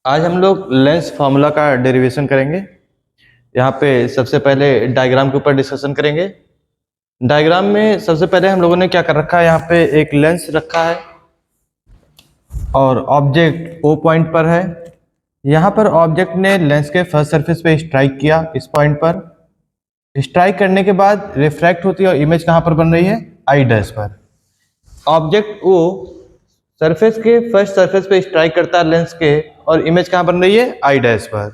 आज हम लोग लेंस फार्मूला का डेरिवेशन करेंगे। यहाँ पे सबसे पहले डायग्राम के ऊपर डिस्कशन करेंगे। डायग्राम में सबसे पहले हम लोगों ने क्या कर रखा है, यहाँ पे एक लेंस रखा है और ऑब्जेक्ट ओ पॉइंट पर है। यहाँ पर ऑब्जेक्ट ने लेंस के फर्स्ट सरफेस पे स्ट्राइक किया, इस पॉइंट पर स्ट्राइक करने के बाद रिफ्रैक्ट होती है और इमेज कहाँ पर बन रही है, आई डैश पर। ऑब्जेक्ट ओ सरफेस के फर्स्ट सरफेस पे स्ट्राइक करता है लेंस के और इमेज कहाँ बन रही है, आई डैश पर।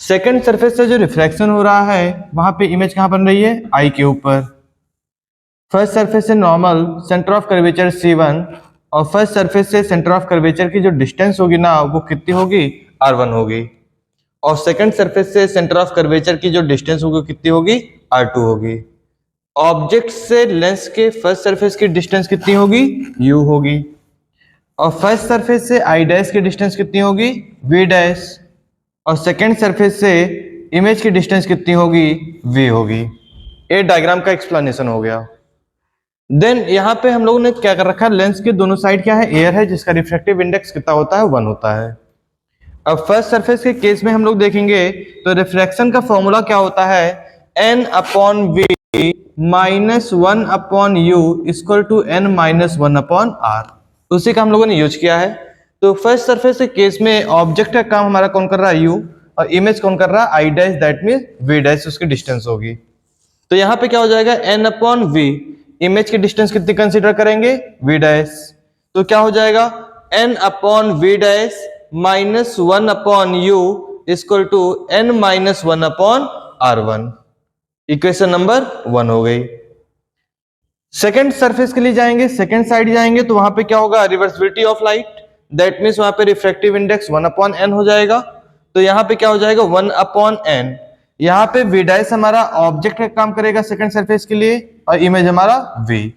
सेकंड सरफेस से जो रिफ्रैक्शन हो रहा है वहां पे इमेज कहाँ बन रही है, आई के ऊपर। फर्स्ट सरफेस से normal centre of curvature C1 और फर्स्ट सरफेस से सेंटर ऑफ कर्वेचर की जो डिस्टेंस होगी ना वो कितनी होगी, R1 होगी। और सेकंड सरफेस से सेंटर ऑफ कर्वेचर की जो डिस्टेंस होगी कितनी होगी, R2 होगी। ऑब्जेक्ट से लेंस के फर्स्ट सरफेस की डिस्टेंस कितनी होगी, U होगी। और फर्स्ट सरफेस से आई डैश की डिस्टेंस कितनी होगी, V डैश। और सेकेंड सरफेस से इमेज की डिस्टेंस कितनी होगी, V होगी। ये डायग्राम का एक्सप्लेनेशन हो गया। देन यहाँ पे हम लोगों ने क्या कर रखा है, लेंस के दोनों साइड क्या है, एयर है जिसका रिफ्रैक्टिव इंडेक्स कितना होता है, 1 होता है। अब फर्स्ट सरफेस के केस में हम लोग देखेंगे तो रिफ्रैक्शन का फॉर्मूला क्या होता है, n/v -1/u equal to n-1/r। उसी का हम लोगों ने यूज किया है। तो फर्स्ट सरफेस के केस में ऑब्जेक्ट का काम हमारा कौन कर रहा है, u, और इमेज कौन कर रहा है, I dash, that mean v dash उसकी डिस्टेंस होगी। तो यहाँ पे क्या हो जाएगा, n/v, इमेज की डिस्टेंस कितनी कंसीडर करेंगे, v डैश। तो क्या हो जाएगा, n/v dash -1/u equal to n-1/r1। Equation number 1 हो गई। सेकेंड सरफेस के लिए जाएंगे, सेकेंड साइड जाएंगे तो वहां पे क्या होगा, reversibility of light, that means वहां पे रिफ्रैक्टिव इंडेक्स 1/n हो जाएगा। तो यहाँ पे क्या हो जाएगा, 1/n। यहाँ पे v डैश हमारा ऑब्जेक्ट का काम करेगा सेकेंड सरफेस के लिए और इमेज हमारा v।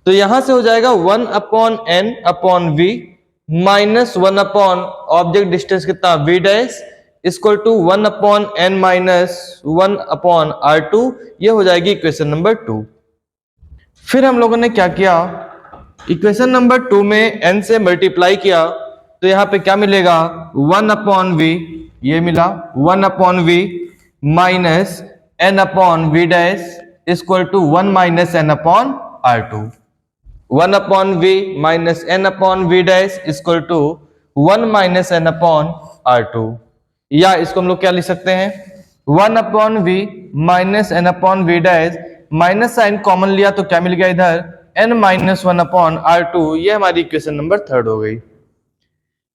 तो यहां से हो जाएगा 1/n/v माइनस 1/ ऑब्जेक्ट डिस्टेंस कितना, v dash equal to 1/n-1/r2। ये हो जाएगी इक्वेशन नंबर 2। फिर हम लोगों ने क्या किया, इक्वेशन नंबर 2 में n से मल्टीप्लाई किया तो यहाँ पे क्या मिलेगा, 1/v, ये मिला 1/v minus n/v dash equal to 1-n/r2। 1/v minus n/v dash equal to 1-n/r2। या इसको हम लोग क्या लिख सकते हैं, 1/v minus n/v dash, minus sign common लिया तो क्या मिल गया इधर, n-1/r2। ये हमारी इक्वेशन नंबर 3 हो गई।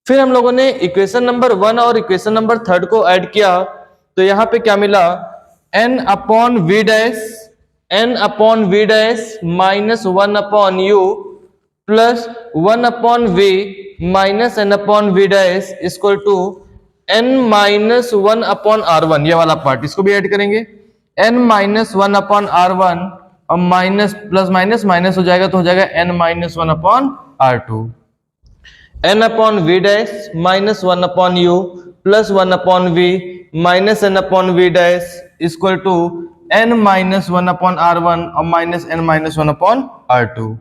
फिर हम लोगों ने इक्वेशन नंबर 1 और इक्वेशन नंबर 3 को ऐड किया तो यहाँ पे क्या मिला, n/v dash minus 1/u plus 1/v minus n/v dash equal to n-1/r1। ये वाला पार्ट इसको भी ऐड करेंगे, n-1/r1 और माइनस प्लस माइनस माइनस हो जाएगा तो हो जाएगा n-1/r2। n/v dash minus 1/u plus 1/v minus n/v dash equal to n-1/r1 और माइनस n-1/r2।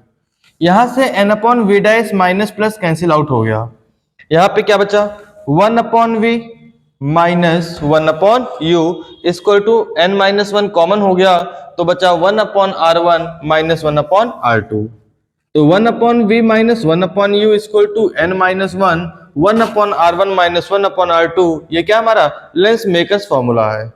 यहां से n/v dash minus plus cancel out हो गया। यहाँ पे क्या बचा, 1/v minus 1/u equal to n-1 common हो गया तो बचा 1/r1 माइनस 1/r2। तो 1/v minus 1/u equal to n-1 1/r1 minus 1/r2। ये क्या हमारा लेंस मेकर्स फॉर्मूला है।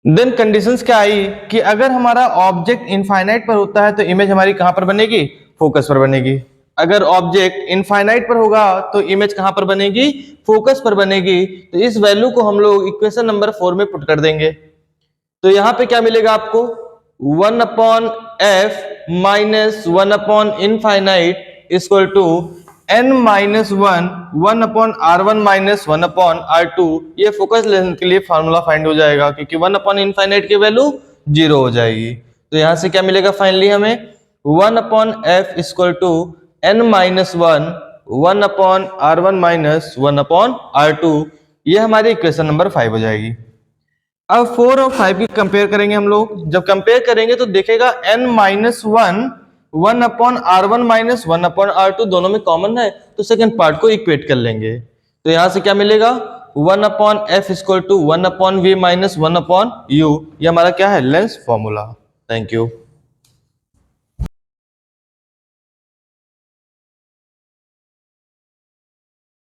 देन कंडीशंस क्या आई कि अगर हमारा ऑब्जेक्ट इनफाइनाइट पर होता है तो इमेज हमारी कहां पर बनेगी, फोकस पर बनेगी। अगर ऑब्जेक्ट इनफाइनाइट पर होगा तो इमेज कहां पर बनेगी, फोकस पर बनेगी। तो इस वैल्यू को हम लोग इक्वेशन नंबर 4 में पुट कर देंगे। तो यहां पे क्या मिलेगा आपको, 1/f माइनस 1/इनफाइनाइट equal to n-1 1/r1 minus 1/r2। ये फोकस लेंस के लिए फार्मूला फाइंड हो जाएगा क्योंकि 1/इनफाइनाइट की वैल्यू 0 हो जाएगी। तो यहां से क्या मिलेगा फाइनली हमें, 1/f equal to n-1 1/r1 minus 1/r2। ये हमारी इक्वेशन नंबर 5 हो जाएगी। अब 4 और 5 की कंपेयर करेंगे हम लोग। जब कंपेयर करेंगे तो देखेगा n-1 1 upon R1 minus 1 upon R2 दोनों में कॉमन है, तो सेकंड पार्ट को इक्वेट कर लेंगे। तो यहां से क्या मिलेगा, 1 upon F equal to 1 upon V minus 1 upon U. ये हमारा क्या है, लेंस फॉर्मूला। Thank you.